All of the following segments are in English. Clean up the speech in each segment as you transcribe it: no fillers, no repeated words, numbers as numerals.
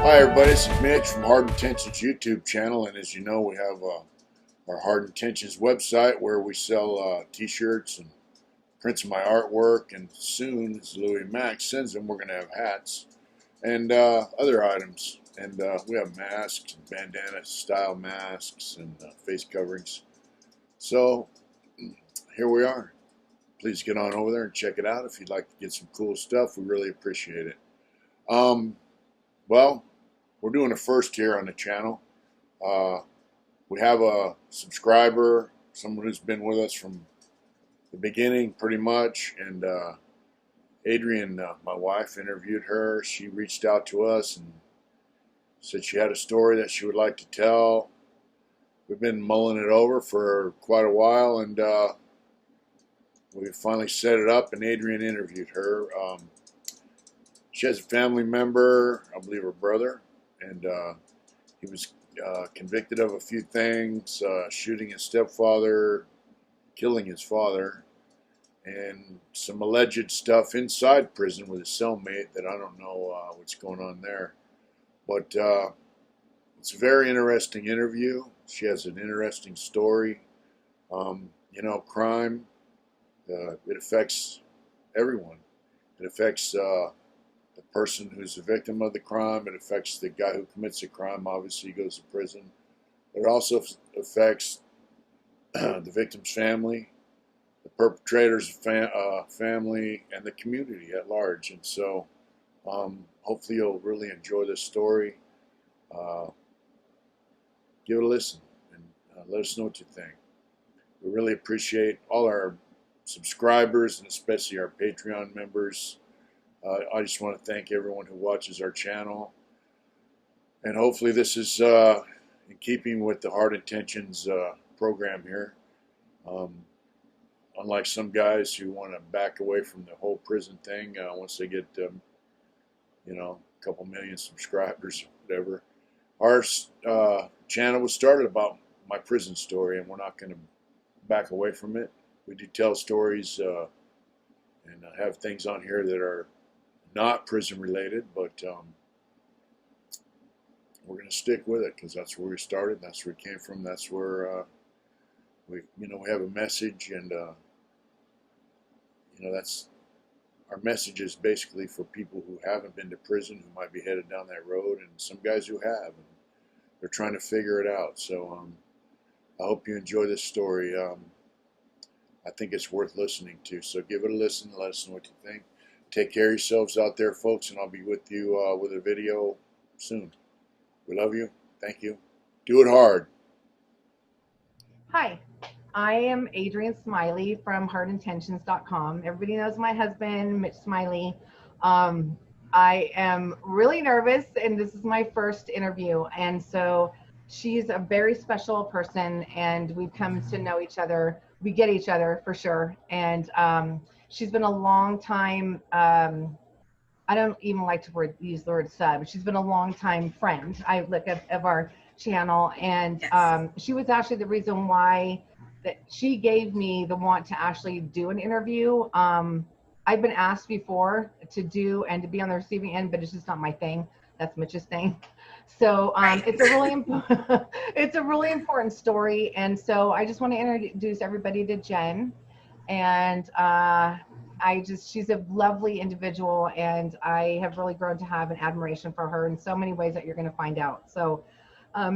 Hi everybody, this is Mitch from Hard Intentions YouTube channel, and as you know, we have our Hard Intentions website where we sell T-shirts and prints of my artwork, and soon, as Louis Max sends them, we're going to have hats and other items. And we have masks, and bandana style masks, and face coverings. So here we are. Please get on over there and check it out if you'd like to get some cool stuff. We really appreciate it. Well, we're doing a first here on the channel. We have a subscriber, someone who's been with us from the beginning pretty much, and Adrian, my wife, interviewed her. She reached out to us and said she had a story that she would like to tell. We've been mulling it over for quite a while, and we finally set it up, and Adrian interviewed her. She has a family member, I believe her brother, and he was convicted of a few things, shooting his stepfather, killing his father, and some alleged stuff inside prison with his cellmate that I don't know what's going on there. But it's a very interesting interview. She has an interesting story. You know, crime, it affects everyone. It affects the person who's the victim of the crime. It affects the guy who commits the crime. Obviously, he goes to prison. But it also affects the victim's family, the perpetrator's family, and the community at large. And so hopefully you'll really enjoy this story. Give it a listen and let us know what you think. We really appreciate all our subscribers and especially our Patreon members. I just want to thank everyone who watches our channel, and hopefully this is in keeping with the Hard Intentions program here. Unlike some guys who want to back away from the whole prison thing once they get you know, a couple million subscribers or whatever. Our channel was started about my prison story, and we're not going to back away from it. We do tell stories and have things on here that are not prison related, but we're going to stick with it because that's where we started, that's where it came from, that's where we have a message, and that's our message is basically for people who haven't been to prison, who might be headed down that road, and some guys who have, and they're trying to figure it out. So I hope you enjoy this story. I think it's worth listening to, so give it a listen and let us know what you think. Take care of yourselves out there, folks, and I'll be with you with a video soon. We love you. Thank you. Do it hard. Hi, I am Adrian Smiley from hardintentions.com. Everybody knows my husband, Mitch Smiley. I am really nervous, and this is my first interview. And so she's a very special person, and we've come to know each other. We get each other for sure. And she's been a long time, I don't even like to use the word sub. She's been a long time friend. I look at of our channel, and she was actually the reason why that she gave me the want to actually do an interview. I've been asked before to do and to be on the receiving end, but it's just not my thing. That's Mitch's thing. So it's a really important story, and so I just want to introduce everybody to Jen. And she's a lovely individual, and I have really grown to have an admiration for her in so many ways that you're going to find out. So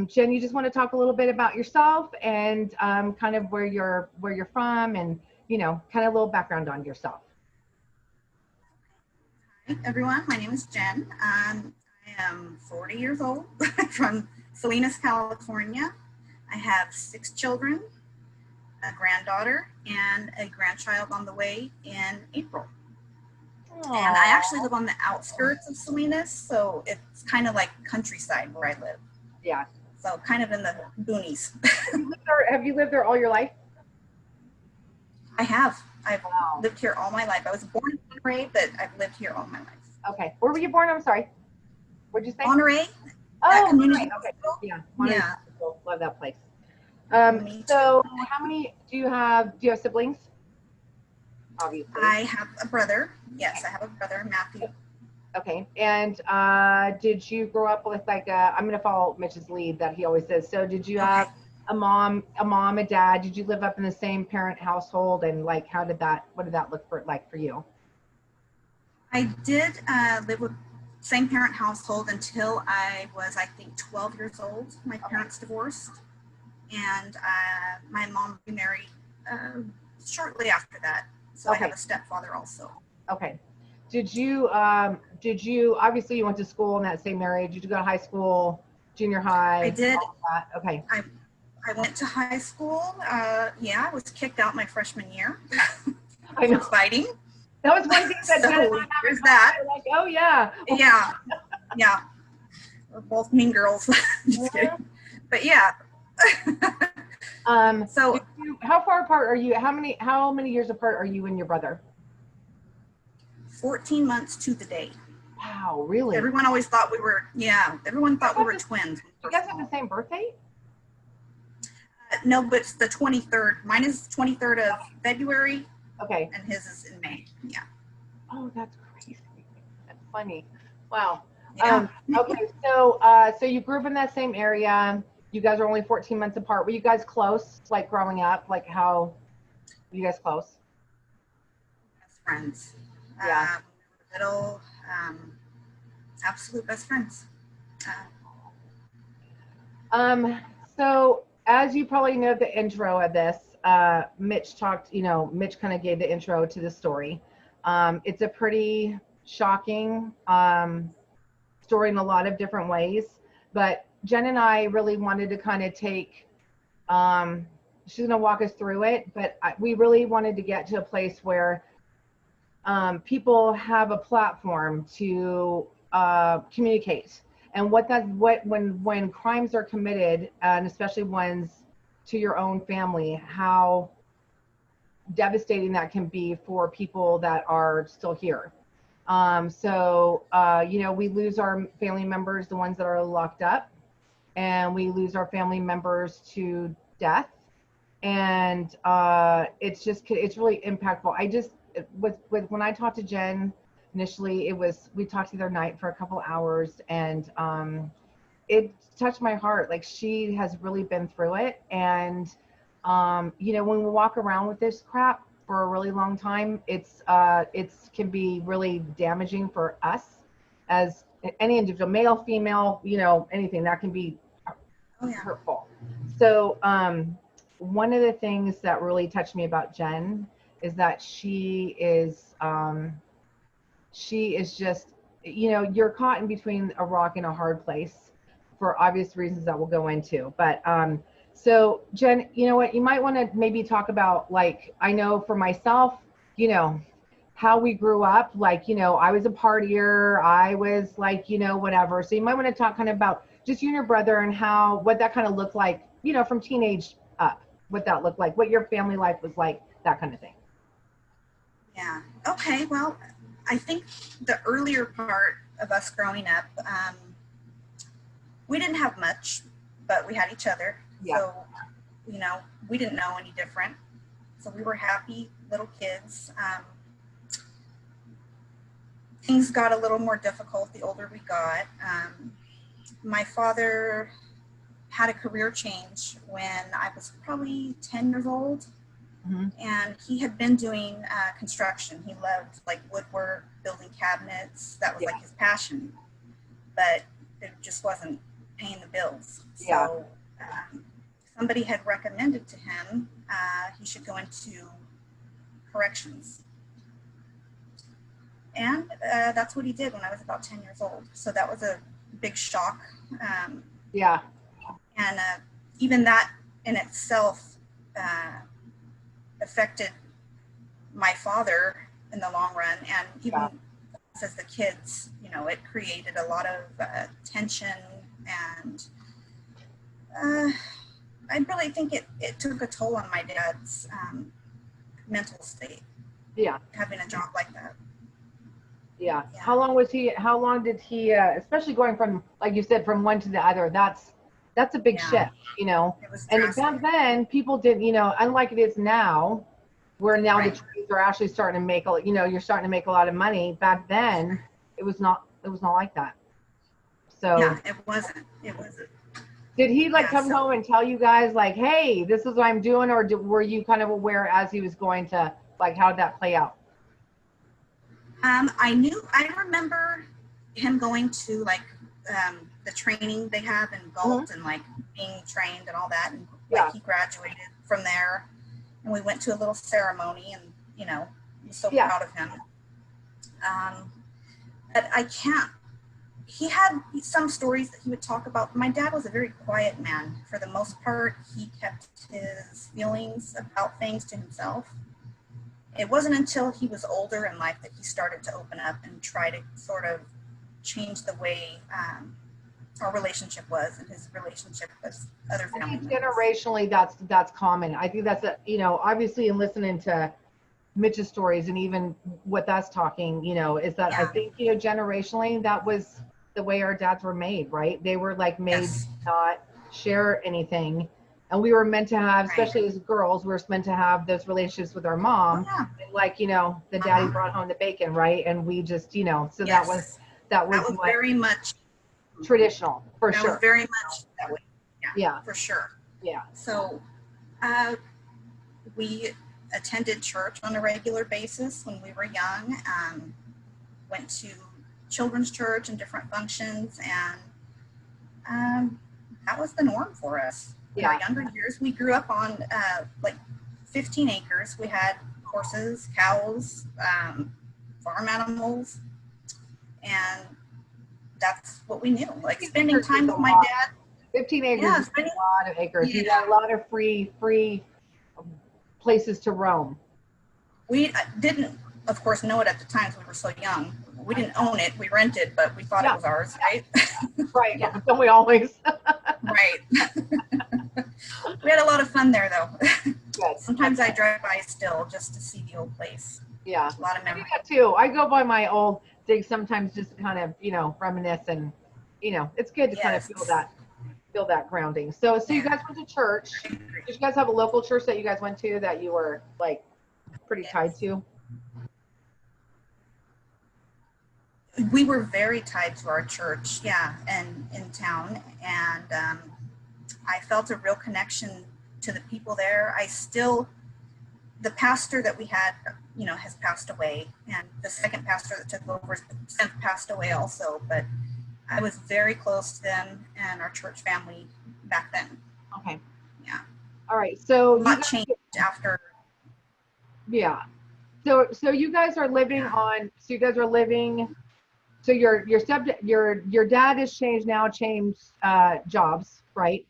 Jen, you just want to talk a little bit about yourself and kind of where you're from, and kind of a little background on yourself. Hi everyone, my name is Jen. I am 40 years old from Salinas, California. I have 6 children, a granddaughter, and a grandchild on the way in April. Aww. And I actually live on the outskirts of Salinas, so it's kind of like countryside where I live. Yeah. So kind of in the boonies. Have you lived there all your life? I have. I've lived here all my life. I was born in Monterey, but I've lived here all my life. Okay. Where were you born? I'm sorry. What'd you say? Monterey. Oh, community. Okay. Yeah. Monterey. Yeah. Love that place. So how many do you have siblings? Obviously. I have a brother. Yes, I have a brother, Matthew. Okay. And did you grow up with like I'm gonna follow Mitch's lead that he always says. So did you Okay. have a dad? Did you live up in the same parent household? And like, what did that look like for you? I did live with same parent household until I was, I think, 12 years old. My parents divorced, and my mom remarried shortly after that. So I have a stepfather also. Okay. Did you obviously you went to school in that same area? Did you go to high school, junior high? I did. All that? Okay. I went to high school. Yeah, I was kicked out my freshman year. I know. Fighting. That was one thing that Jen and I there's that. Like, oh yeah. Yeah. Yeah. We're both mean girls. Just kidding. But yeah. So how far apart are you? How many years apart are you and your brother? 14 months to the day. Wow, really? Everyone always thought we were, everyone thought we were twins. You guys have the same birthday? No, but it's the 23rd. Mine is 23rd of February. Okay. And his is in May. Yeah. Oh, that's crazy. That's funny. Wow. Yeah. Okay, so you grew up in that same area. You guys are only 14 months apart. Were you guys close, like growing up? Like how were you guys close? Best friends. Yeah. Little, absolute best friends. So as you probably know the intro of this, Mitch kind of gave the intro to the story. It's a pretty shocking story in a lot of different ways, but Jen and I really wanted to kind of take, she's going to walk us through it, but we really wanted to get to a place where people have a platform to communicate. And when crimes are committed, and especially ones to your own family, how devastating that can be for people that are still here. We lose our family members, the ones that are locked up, and we lose our family members to death. And it's really impactful. When I talked to Jen initially, we talked the other night for a couple hours, and it touched my heart. Like, she has really been through it. And when we walk around with this crap for a really long time, it can be really damaging for us as any individual, male, female, anything that can be hurtful. So one of the things that really touched me about Jen is that she is just, you're caught in between a rock and a hard place for obvious reasons that we'll go into. But so Jen, you know what, you might want to maybe talk about, like, I know for myself, how we grew up, like, I was a partier, I was like, whatever. So you might want to talk kind of about just you and your brother and what that kind of looked like, from teenage up, what that looked like, what your family life was like, that kind of thing. Yeah. Okay. Well, I think the earlier part of us growing up, we didn't have much, but we had each other. Yeah. So, we didn't know any different. So we were happy little kids. Things got a little more difficult the older we got. My father had a career change when I was probably 10 years old. Mm-hmm. And he had been doing construction. He loved like woodwork, building cabinets. That was like his passion, but it just wasn't paying the bills. Yeah. So somebody had recommended to him he should go into corrections. And that's what he did when I was about 10 years old. So that was a big shock. And even that in itself affected my father in the long run. And even as the kids, it created a lot of tension. And I really think it took a toll on my dad's mental state. Yeah. Having a job like that. Yeah. How long did he, especially going from, like you said, from one to the other, that's a big shift, It was and back then people didn't, unlike it is now, where now the trades are actually starting to make, you're starting to make a lot of money. Back then it was not like that. So Yeah, it wasn't. did he like Yeah, come so- home and tell you guys like, hey, this is what I'm doing, or were you kind of aware as he was going to, like, how did that play out? I remember him going to like the training they have in Galt and like being trained and all that, and like he graduated from there, and we went to a little ceremony, and you know, I'm so proud of him. But I can't. He had some stories that he would talk about. My dad was a very quiet man. For the most part, he kept his feelings about things to himself. It wasn't until he was older in life that he started to open up and try to sort of change the way our relationship was, and his relationship with other family members. Generationally, that's common. I think that's you know, obviously in listening to Mitch's stories and even what that's talking, you know, is that I think, you know, generationally that was the way our dads were made, right? They were like made to not share anything. And we were meant to have, especially as girls, we were meant to have those relationships with our mom. And like, you know, the daddy brought home the bacon, right? And we just, you know, so that was like very much traditional, for sure. That was very much that way. Yeah. For sure. Yeah. So we attended church on a regular basis when we were young, went to children's church and different functions, and that was the norm for us. In our younger years, we grew up on like 15 acres. We had horses, cows, farm animals, and that's what we knew. Like spending time with my dad. 15 acres is a lot of acres. You got a lot of free places to roam. We didn't, of course, know it at the time. We were so young. We didn't own it. We rented, but we thought it was ours, right? Right. Yeah. Don't we always? Right. We had a lot of fun there, though. Sometimes I drive by still just to see the old place. Yeah. A lot of memories. I do that too. I go by my old digs sometimes just to kind of, you know, reminisce, and, you know, it's good to kind of feel that grounding. So you guys went to church. Did you guys have a local church that you guys went to that you were like pretty tied to? We were very tied to our church, and in town, and I felt a real connection to the people there. The pastor that we had, you know, has passed away, and the second pastor that took over has since passed away also, but I was very close to them and our church family back then. Okay. Yeah. All right. So a lot changed after. Yeah. So you guys are living on. So you guys are living. So your dad has changed jobs, right?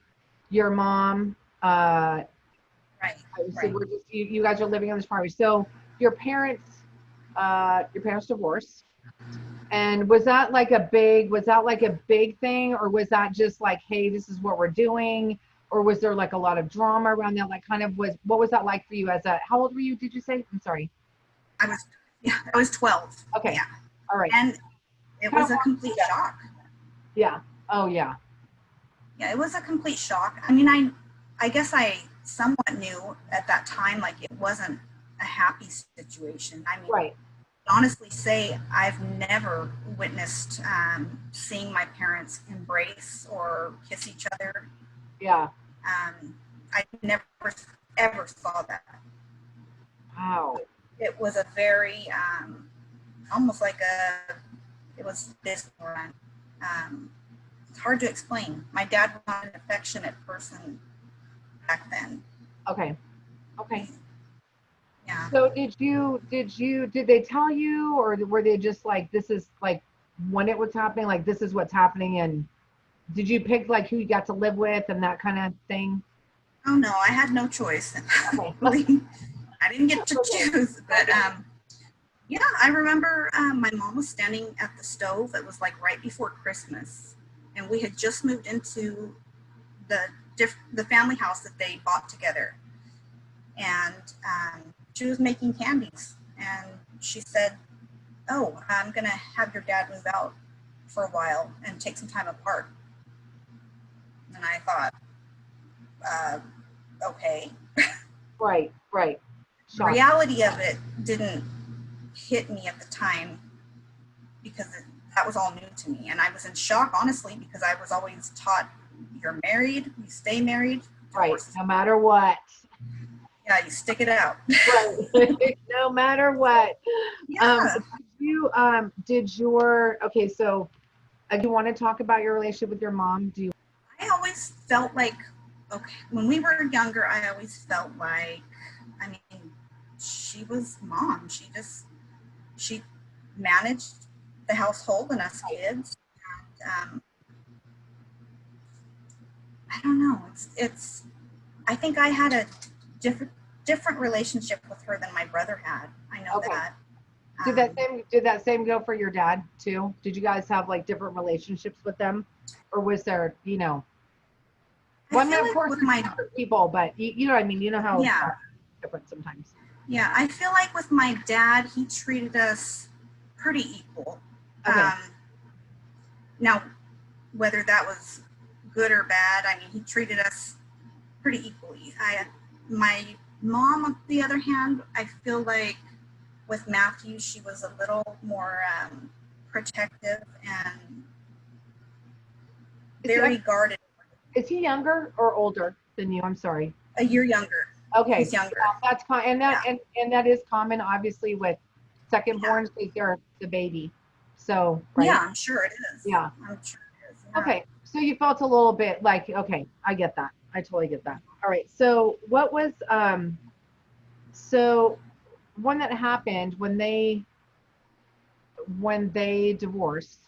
Your mom. Right. So we're just you guys are living on this farm. So your parents divorced. And was that like a big thing, or was that just like, hey, this is what we're doing? Or was there like a lot of drama around that? Like what was that like for you how old were you, did you say? I'm sorry. I was 12. Okay. Yeah. All right. And it was a complete shock. Yeah. Oh yeah. Yeah, it was a complete shock. I mean, I guess I somewhat knew at that time, like it wasn't a happy situation. I mean, right. Honestly say I've never witnessed seeing my parents embrace or kiss each other. Yeah. I never ever saw that. Wow. It was a very almost like it was this run. It's hard to explain. My dad was not an affectionate person back then. Okay. Yeah. So did they tell you, or were they just like, this is like when it was happening, like this is what's happening, and did you pick like who you got to live with and that kind of thing? Oh no, I had no choice. Okay. I didn't get to choose, but yeah, I remember my mom was standing at the stove. It was like right before Christmas, and we had just moved into the family house that they bought together, and she was making candies, and she said, "Oh, I'm gonna have your dad move out for a while and take some time apart." And I thought, okay. Right. The reality of it didn't hit me at the time because that was all new to me. And I was in shock, honestly, because I was always taught you're married, you stay married. Right. No matter what. Yeah, you stick it out. Right. No matter what. Yeah. Okay, so do you want to talk about your relationship with your mom? I always felt like, okay, when we were younger, I always felt like, I mean, she was mom. She managed the household and us kids. And, I don't know. I think I had a different relationship with her than my brother had. I know that. Did that same go for your dad too? Did you guys have like different relationships with them, or was there, I feel like with my people, but you know what I mean. You know how yeah, different sometimes. Yeah, I feel like with my dad, he treated us pretty equal. Okay. Now, whether that was good or bad, I mean, he treated us pretty equally. My mom, on the other hand, I feel like with Matthew, she was a little more protective and very guarded. Is he younger or older than you? I'm sorry. A year younger. Okay. He's younger. That's and that is common, obviously, with second borns because they're the baby. So right? Yeah, I'm sure it is. Yeah. I'm sure it is. Yeah. Okay. So you felt a little bit like, okay, I get that. I totally get that. All right. So what was so one that happened when they divorced?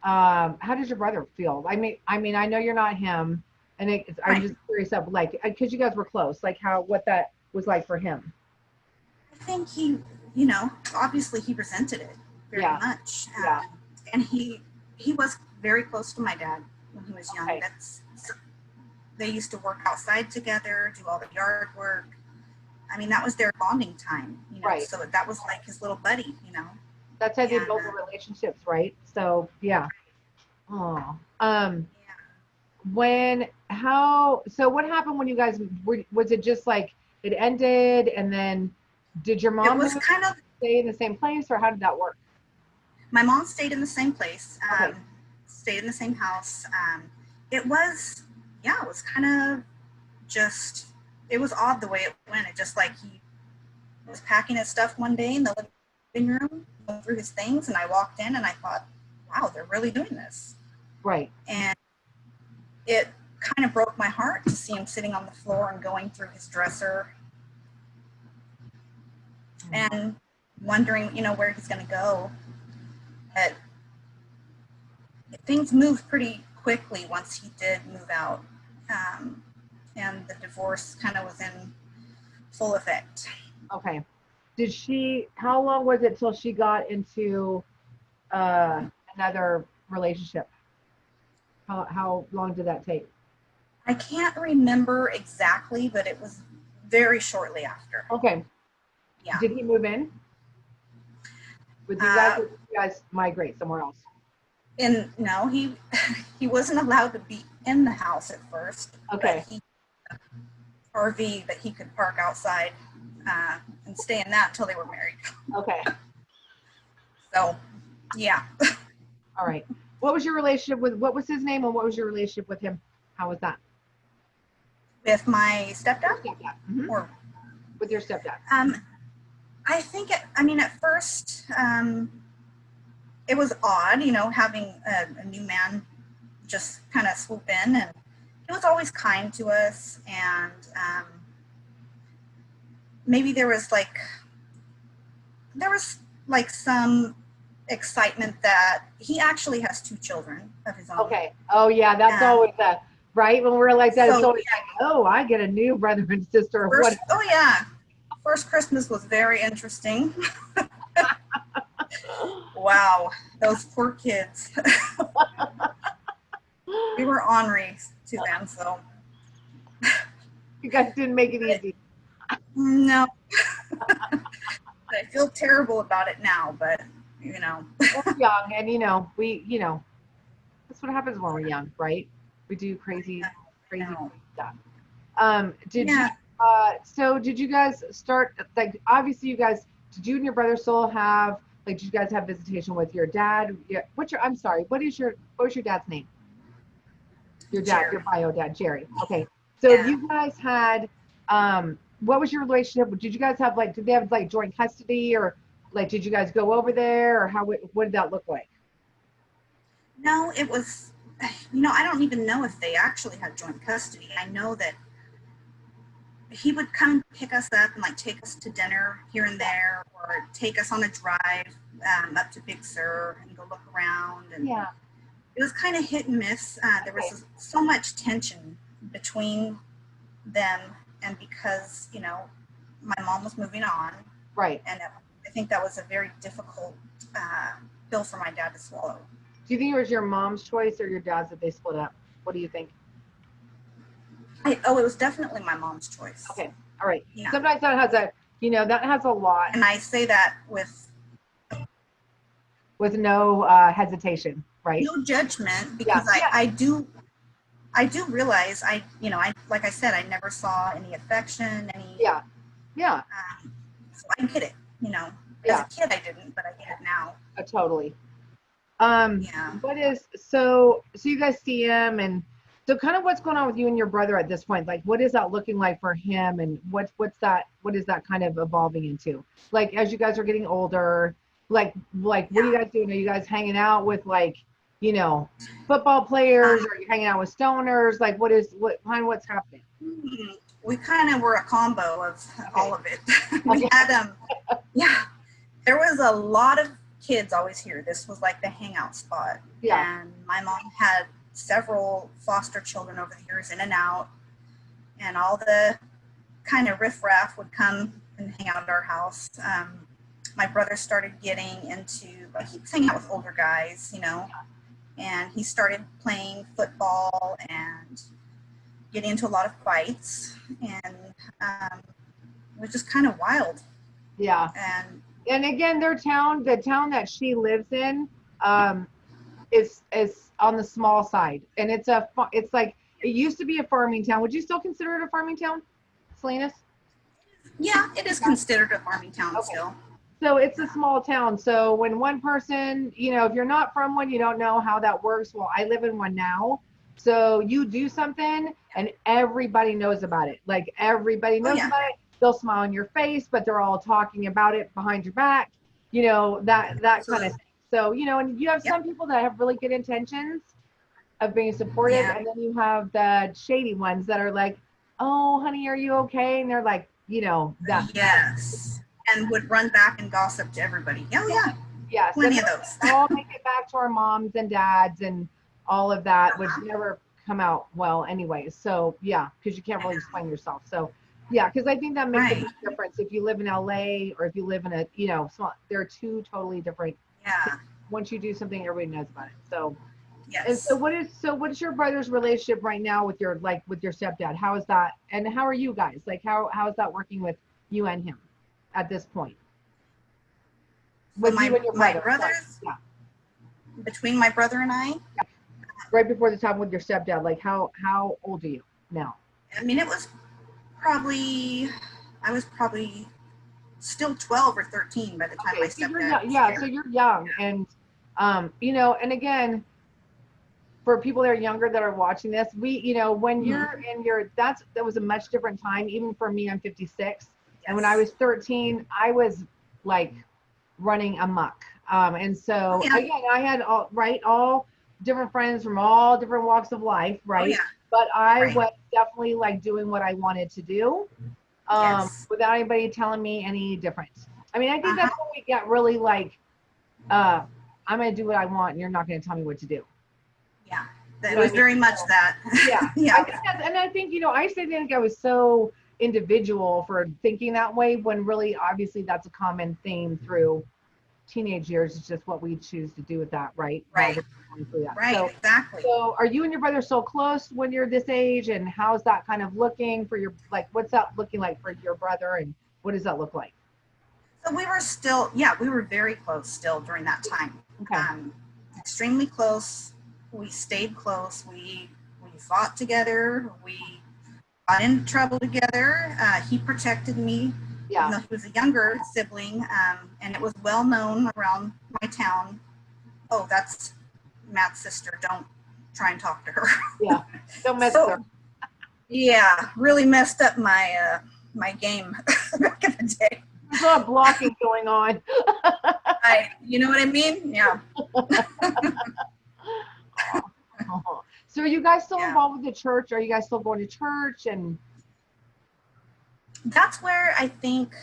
How did your brother feel? I mean, I know you're not him, and I'm just curious of like, because you guys were close, like what that was like for him. I think he, obviously he resented it very much. And he was very close to my dad when he was young. Okay. They used to work outside together, do all the yard work. I mean, that was their bonding time, Right. So that was like his little buddy, That's how they build the relationships, right? So yeah. Oh. So what happened when you guys was it just like it ended and then did your mom stay in the same place, or how did that work? My mom stayed in the same place, Okay. stayed in the same house. It was kind of just, it was odd the way it went. It just like he was packing his stuff one day in the living room, going through his things, and I walked in and I thought, wow, they're really doing this. Right. And it kind of broke my heart to see him sitting on the floor and going through his dresser and wondering, where he's going to go. But things moved pretty quickly once he did move out. And the divorce kind of was in full effect. Okay. How long was it till she got into another relationship? How long did that take? I can't remember exactly, but it was very shortly after. Okay. Yeah. Did he move in with you guys, or did you guys migrate somewhere else? No, he wasn't allowed to be in the house at first. Okay. But RV that he could park outside and stay in that until they were married. Okay. So, yeah. All right. What was your relationship what was his name, and what was your relationship with him? How was that? With my stepdad? Mm-hmm. Or with your stepdad? I think, at first, it was odd, having a new man just kind of swoop in, and he was always kind to us, and maybe there was some excitement that he actually has 2 children of his own. Okay. Oh yeah, that's always that, right? When we're like that, it's always like, oh, I get a new brother and sister. Oh yeah. First Christmas was very interesting. Wow, those poor kids. We were ornery to them, so. You guys didn't make it easy. No. I feel terrible about it now, but We're young, and that's what happens when we're young, right? We do crazy stuff. So did you guys start, like, obviously did you and your brother still have Like, did you guys have visitation with your dad? Yeah. I'm sorry, what was your dad's name? Your dad, Jerry. your bio dad, Jerry. Okay. So Yeah. you guys had, what was your relationship? Did you guys have like, did they have like joint custody, or like, did you guys go over there, or what did that look like? No, it was, I don't even know if they actually had joint custody. I know that he would come pick us up and like take us to dinner here and there, or take us on a drive up to Big Sur and go look around. And Yeah. it was kind of hit and miss. There was so much tension between them, and because, my mom was moving on. Right. And I think that was a very difficult pill for my dad to swallow. Do you think it was your mom's choice or your dad's that they split up? What do you think? It was definitely my mom's choice. Okay. All right. Yeah. Sometimes that has a lot. And I say that with no hesitation, right? no judgment, because I do realize I like I said, I never saw any affection, any. Yeah. So I get it, As a kid I didn't, but I get it now. Totally. Yeah. So you guys see him, and so kind of what's going on with you and your brother at this point? Like, what is that looking like for him, and what is that kind of evolving into? Like, as you guys are getting older, like what are you guys doing? Are you guys hanging out with like, football players? Or are you hanging out with stoners? Like, what's happening? We kind of were a combo of all of it. We had there was a lot of kids always here. This was like the hangout spot. Yeah. And my mom had several foster children over the years, in and out, and all the kind of riffraff would come and hang out at our house. My brother started getting into, he was hanging out with older guys, and he started playing football and getting into a lot of fights, and it was just kind of wild. Yeah. And again, the town that she lives in, is on the small side, and it's like, it used to be a farming town. Would you still consider it a farming town, Salinas? Yeah, it is considered a farming town still. So it's a small town. So when one person, if you're not from one, you don't know how that works. Well, I live in one now. So you do something and everybody knows about it. Like, everybody knows about it. They'll smile on your face, but they're all talking about it behind your back, that kind of thing. So, and you have some people that have really good intentions of being supportive, and then you have the shady ones that are like, oh, honey, are you okay? And they're like, that. Yes. And would run back and gossip to everybody. Oh, yeah. Yes. Plenty of those. All make it back to our moms and dads, and all of that would never come out well anyway. So, yeah, because you can't really explain yourself. So, yeah, because I think that makes a big difference. If you live in LA or if you live in a, small, they're two totally different. Yeah. Once you do something, everybody knows about it. So, yes. And so what is your brother's relationship right now with your stepdad? How is that? And how are you guys? Like, how is that working with you and him at this point? With you and your brother. My brothers? Yeah. Between my brother and I? Right before the time with your stepdad, like how old are you now? I mean, I was probably still 12 or 13 by the time my stepdad so you're young. And and again, for people that are younger that are watching this, when you're in that was a much different time. Even for me, I'm 56. And when I was 13, I was like running amok. And so again, I had all different friends from all different walks of life, right? But I was definitely like doing what I wanted to do, without anybody telling me any different. I mean, I think that's when we get really like, I'm going to do what I want and you're not going to tell me what to do. Yeah, that was very much that. Yeah. I think, I used to think I was so individual for thinking that way, when really, obviously, that's a common theme through teenage years. It's just what we choose to do with that, right? Right. So, exactly. So are you and your brother so close when you're this age, and how's that kind of looking for your, like, what's that looking like for your brother, and what does that look like? So we were very close still during that time. Okay. Extremely close. We stayed close. We fought together. We got into trouble together. He protected me Yeah. Even though he was a younger sibling, and it was well known around my town. Oh, that's Matt's sister. Don't try and talk to her. Yeah. Don't mess with her. Yeah, really messed up my my game back in the day. There's a lot of blocking going on. You know what I mean? Yeah. So are you guys still involved with the church? Are you guys still going to church? And that's where I think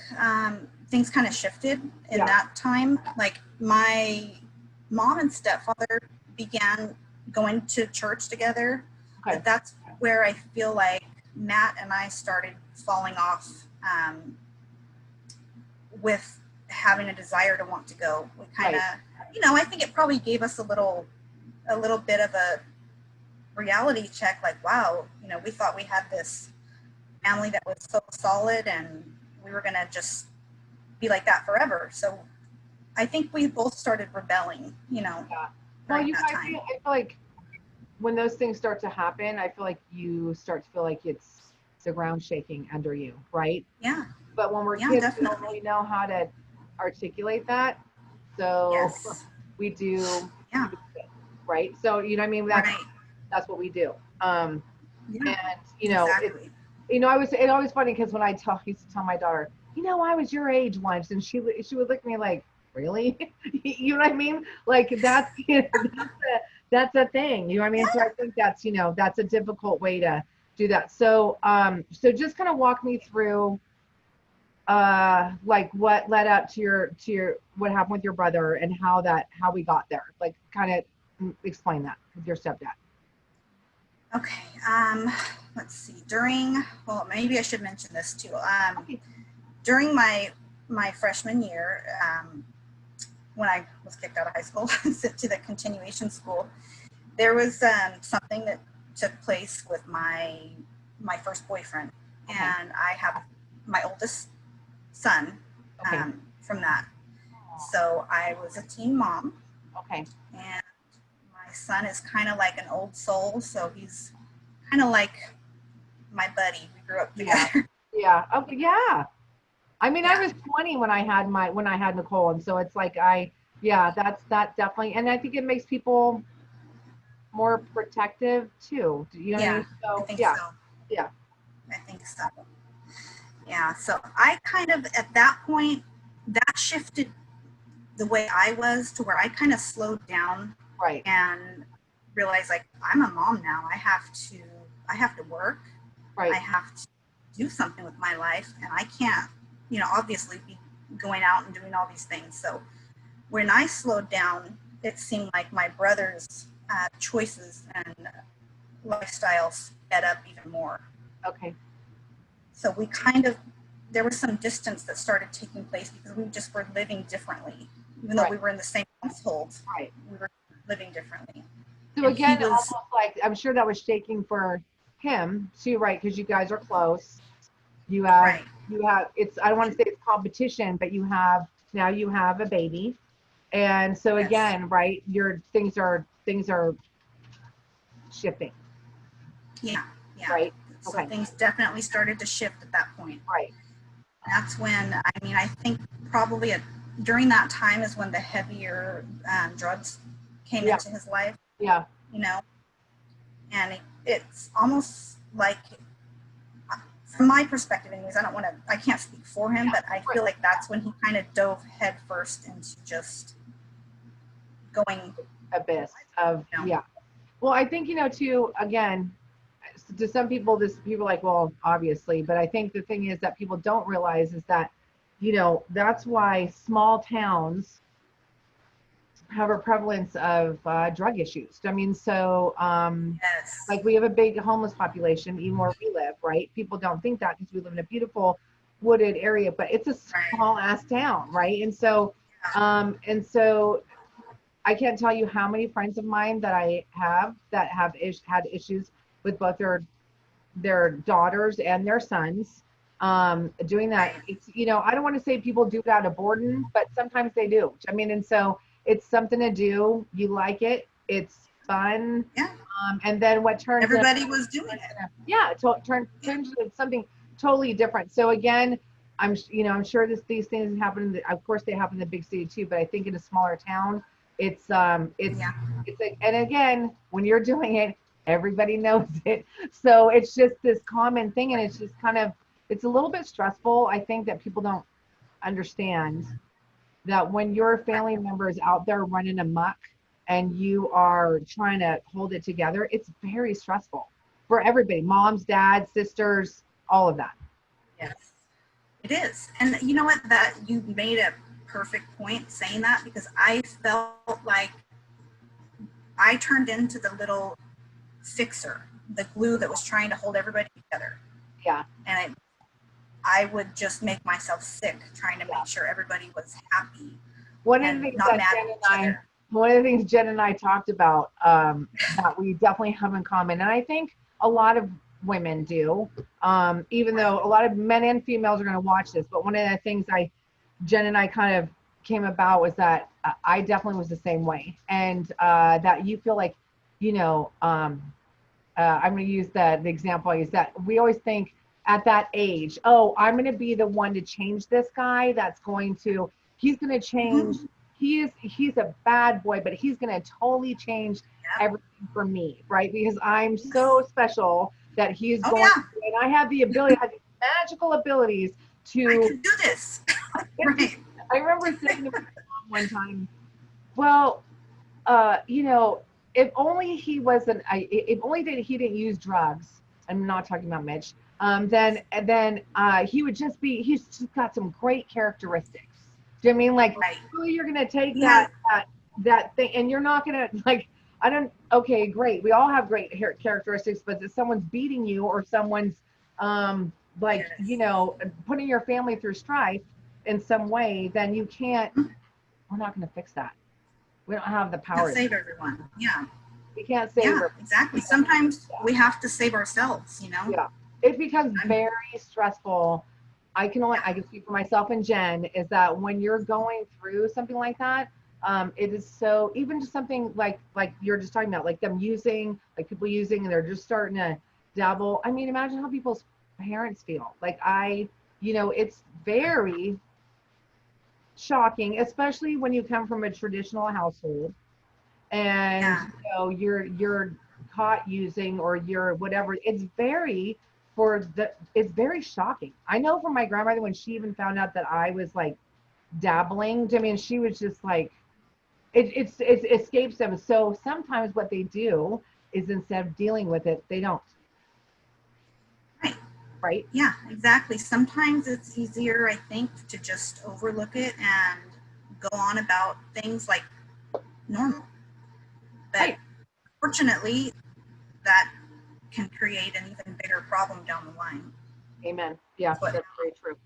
things kind of shifted in that time. Like my mom and stepfather began going to church together. Okay. But that's where I feel like Matt and I started falling off with having a desire to want to go. We kind of, you know, I think it probably gave us a little bit of a reality check, like, wow, you know, we thought we had this family that was so solid and we were going to just be like that forever. So I think we both started rebelling, you know. Yeah. Well, you guys, I feel like when those things start to happen, I feel like you start to feel like it's the ground shaking under you, right? Yeah. But when we're kids, we don't really know how to articulate that. So we do, right? So, you know what I mean? That's what we do. And, you know, it always funny because when I used to tell my daughter, you know, I was your age once, and she would look at me like, really? You know what I mean? Like that's, you know, that's a thing, you know what I mean? So I think that's, you know, that's a difficult way to do that. So, so just kind of walk me through, like what led up to your, what happened with your brother and how we got there. Like kind of explain that with your stepdad. Okay. Let's see. Well, maybe I should mention this too. During my freshman year, when I was kicked out of high school and sent to the continuation school, there was something that took place with my first boyfriend, and I have my oldest son from that. So I was a teen mom. Okay. And my son is kind of like an old soul, so he's kind of like my buddy. We grew up together. Yeah. Okay. Yeah. I mean, I was 20 when I had Nicole, and so it's like that definitely, and I think it makes people more protective too. You know what I mean? So, I think so. Yeah. I think so. Yeah. So I kind of, at that point, that shifted the way I was to where I kind of slowed down. Right. And realized, like, I'm a mom now. I have to work. Right. I have to do something with my life, and I can't, you know, obviously be going out and doing all these things. So when I slowed down, it seemed like my brother's choices and lifestyle sped up even more. Okay. So there was some distance that started taking place because we just were living differently. Even though we were in the same household, we were living differently. So again, almost like, I'm sure that was shaking for him too, right? Because you guys are close. You have, it's, I don't want to say it's competition, but you have a baby. And so again, right, things are shifting. Yeah. Right. So things definitely started to shift at that point. Right. That's when, I mean, I think probably during that time is when the heavier drugs came into his life. Yeah. You know, and it's almost like, from my perspective anyways, I can't speak for him, but I feel like that's when he kind of dove headfirst into just going abyss of, Well, I think, you know, too, again, to some people, people are like, well, obviously, but I think the thing is that people don't realize is that, you know, that's why small towns have a prevalence of drug issues. I mean, so like we have a big homeless population, even where we live, right? People don't think that because we live in a beautiful wooded area, but it's a small ass town, right? And so I can't tell you how many friends of mine that I have that have had issues with both their daughters and their sons doing that. It's, you know, I don't want to say people do it out of boredom, but sometimes they do. I mean, and so it's something to do. You like it. It's fun. Yeah. And then what turns everybody was doing it. Yeah. Turns into something totally different. So again, I'm sure these things happen. Of course, they happen in the big city too. But I think in a smaller town, Yeah. it's like, and again, when you're doing it, everybody knows it. So it's just this common thing, and it's just kind of, it's a little bit stressful. I think that people don't understand that when your family member is out there running amok and you are trying to hold it together, it's very stressful for everybody, moms, dads, sisters, all of that. Yes, it is. And you know what? That you made a perfect point saying that, because I felt like I turned into the little fixer, the glue that was trying to hold everybody together. Yeah. And I would just make myself sick trying to make sure everybody was happy One of the and things not that mad Jen at and each I, other. one of the things Jen and I talked about that we definitely have in common, and I think a lot of women do, even though a lot of men and females are going to watch this, but one of the things Jen and I kind of came about was that I definitely was the same way, and that you feel like, you know, I'm going to use the example I use, that we always think at that age, oh, I'm going to be the one to change this guy. He's going to change. He's a bad boy, but he's going to totally change everything for me, right? Because I'm so special that he's going to, and I have the ability, I have these magical abilities to. I can do this. Right. I remember saying to my mom one time, well, you know, if only he wasn't, if only he didn't use drugs. I'm not talking about Mitch. Then he would just be. He's just got some great characteristics. Do you know what I mean? Like, really, you're gonna take that thing, and you're not gonna like. I don't. Okay, great. We all have great characteristics, but if someone's beating you or someone's you know, putting your family through strife in some way, then you can't. We're not gonna fix that. We don't have the power to save everyone. Yeah. We can't save her. Exactly. Sometimes we have to save ourselves, you know? Yeah. It becomes very stressful. I can speak for myself and Jen, is that when you're going through something like that, it is so, even just something like you're just talking about, like people using, and they're just starting to dabble. I mean, imagine how people's parents feel. Like you know, it's very shocking, especially when you come from a traditional household and you know you're caught using, or you're whatever. It's very shocking. I know from my grandmother, when she even found out that I was like dabbling, I mean, she was just like, it escapes them. So sometimes what they do is, instead of dealing with it, they don't. Right? Yeah, exactly. Sometimes it's easier, I think, to just overlook it and go on about things like normal. But fortunately, that can create an even bigger problem down the line. Amen. Yeah, that's very true.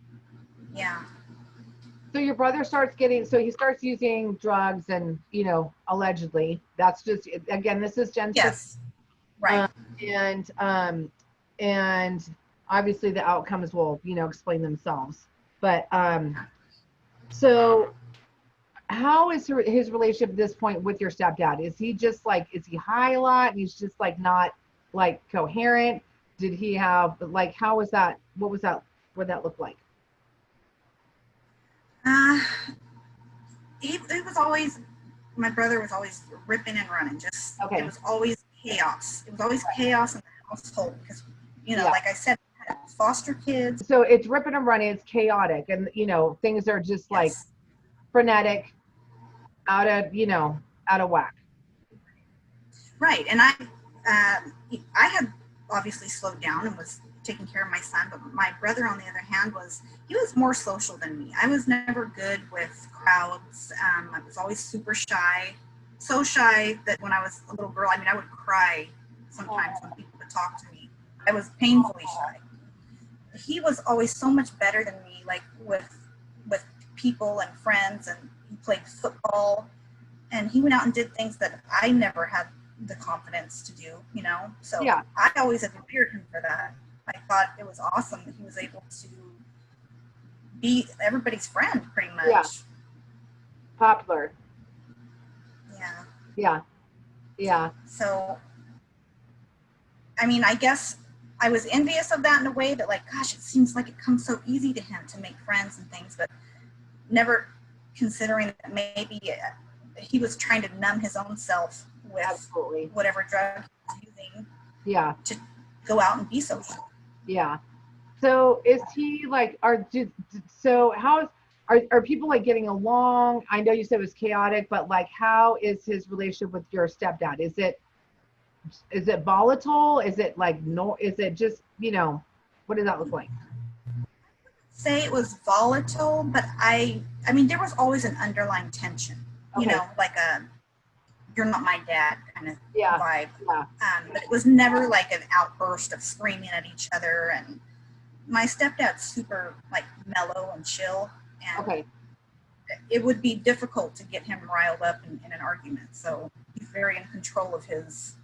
Yeah. So your brother he starts using drugs, and, you know, allegedly, that's just, again, this is Jen's. Yes. Right. And obviously the outcomes will, you know, explain themselves. But so how is his relationship at this point with your stepdad? Is he just like, is he high a lot and he's just like not like coherent? Did he have, like, how was that? What was that? What did that look like? It was always, my brother was always ripping and running. Just, it was always chaos. It was always chaos in the household because, you know, like I said, I had foster kids. So it's ripping and running, it's chaotic, and, you know, things are just like frenetic, out of whack. Right. And I had obviously slowed down and was taking care of my son, but my brother, on the other hand, he was more social than me. I was never good with crowds. I was always super shy, so shy that when I was a little girl, I mean, I would cry sometimes when people would talk to me. I was painfully shy. He was always so much better than me, like with people and friends, and he played football, and he went out and did things that I never had the confidence to do, you know? So I always admired him for that. I thought it was awesome that he was able to be everybody's friend, pretty much. Yeah. Popular. Yeah. Yeah. So, I mean, I guess I was envious of that in a way that, like, gosh, it seems like it comes so easy to him to make friends and things, but never considering that maybe he was trying to numb his own self with Absolutely. whatever drug he was using. Yeah. To go out and be social. Yeah. So is he like, are people like getting along? I know you said it was chaotic, but like, how is his relationship with your stepdad? Is it volatile? Is it like, no, is it just, what does that look like? Say it was volatile, but I mean, there was always an underlying tension, Okay. like a, you're not my dad kind of vibe. Yeah. But it was never like an outburst of screaming at each other. And my stepdad's super like mellow and chill. And Okay. it would be difficult to get him riled up in an argument. So he's very in control of his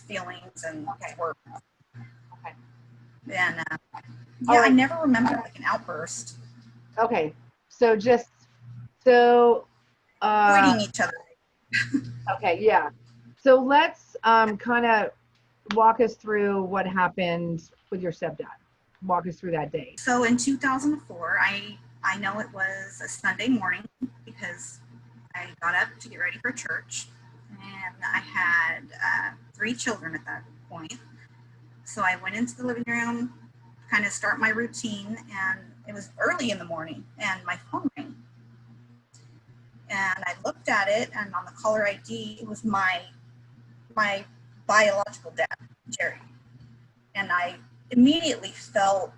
feelings and his work. Okay. And right. I never remember like an outburst. Okay. So avoiding each other. Okay, yeah. So let's kind of walk us through what happened with your stepdad. Walk us through that day. So in 2004, I know it was a Sunday morning because I got up to get ready for church, and I had 3 children at that point. So I went into the living room, kind of start my routine, and it was early in the morning, and my phone rang. And I looked at it, and on the caller ID, it was my biological dad, Jerry. And I immediately felt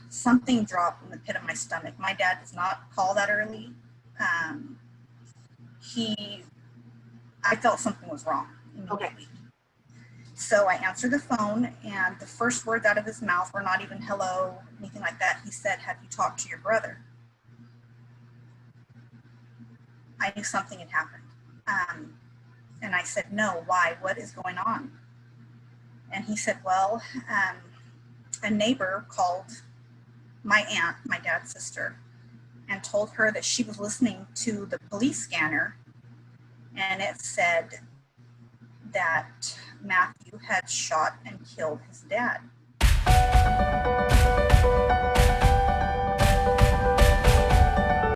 something drop in the pit of my stomach. My dad does not call that early. I felt something was wrong immediately. Okay. So I answered the phone, and the first words out of his mouth were not even hello, anything like that. He said, "Have you talked to your brother?" I knew something had happened. And I said, "No, why? What is going on?" And he said, "Well, a neighbor called my aunt, my dad's sister, and told her that she was listening to the police scanner, and it said that Matthew had shot and killed his dad."